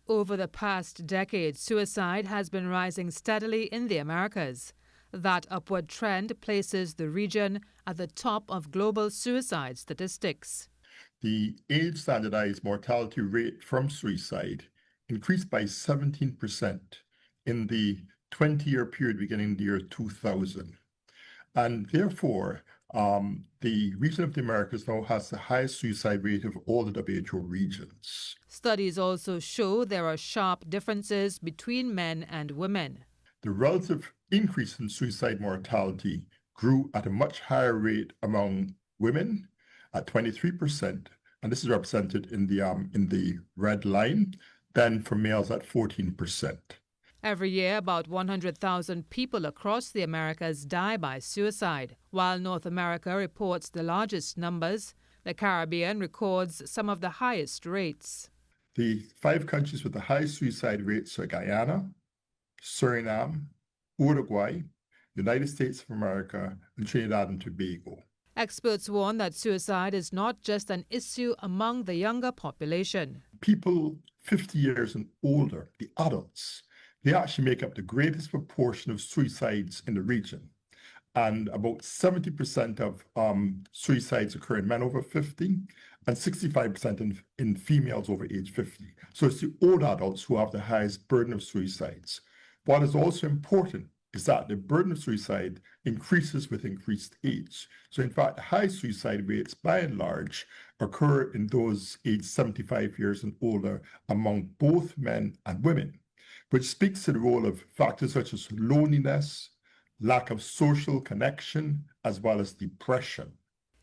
Over the past decade, suicide has been rising steadily in the Americas. That upward trend places the region at the top of global suicide statistics. The age-standardized mortality rate from suicide increased by 17% in the 20-year period beginning the year 2000. And therefore, the region of the Americas now has the highest suicide rate of all the WHO regions. Studies also show there are sharp differences between men and women. The relative increase in suicide mortality grew at a much higher rate among women at 23%, and this is represented in the red line, than for males at 14%. Every year, about 100,000 people across the Americas die by suicide. While North America reports the largest numbers, the Caribbean records some of the highest rates. The 5 countries with the highest suicide rates are Guyana, Suriname, Uruguay, United States of America, and Trinidad and Tobago. Experts warn that suicide is not just an issue among the younger population. People 50 years and older, the adults, they actually make up the greatest proportion of suicides in the region. And about 70% of suicides occur in men over 50 and 65% in females over age 50. So it's the old adults who have the highest burden of suicides. What is also important is that the burden of suicide increases with increased age. So in fact, high suicide rates by and large occur in those aged 75 years and older among both men and women, which speaks to the role of factors such as loneliness, lack of social connection, as well as depression.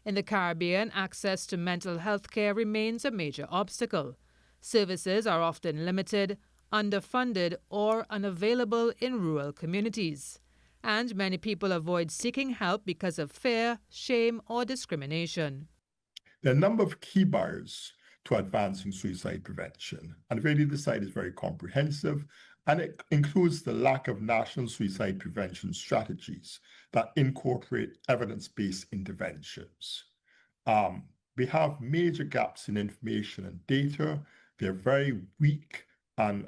In the Caribbean, access to mental health care remains a major obstacle. Services are often limited, underfunded, or unavailable in rural communities. And many people avoid seeking help because of fear, shame, or discrimination. There are a number of key barriers to advancing suicide prevention, and really the site is very comprehensive, and it includes the lack of national suicide prevention strategies that incorporate evidence-based interventions. We have major gaps in information and data. They're very weak on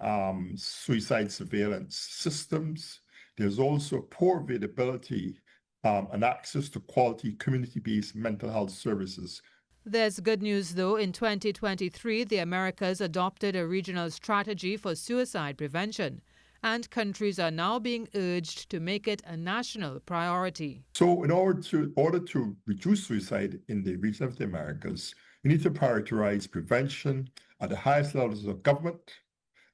suicide surveillance systems. There's also poor availability and access to quality community-based mental health services. There's good news, though. In 2023, the Americas adopted a regional strategy for suicide prevention, and countries are now being urged to make it a national priority. So in order to reduce suicide in the region of the Americas, we need to prioritize prevention at the highest levels of government.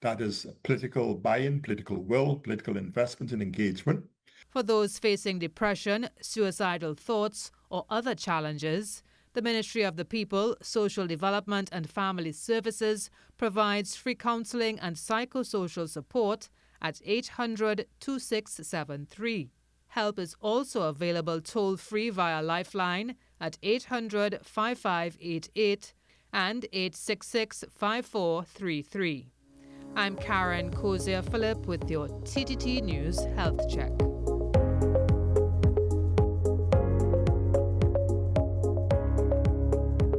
That is political buy-in, political will, political investment and engagement. For those facing depression, suicidal thoughts, or other challenges, the Ministry of the People, Social Development and Family Services provides free counseling and psychosocial support at 800-2673. Help is also available toll-free via Lifeline at 800-5588 and 866-5433. I'm Karen Cozier-Phillip with your TTT News Health Check.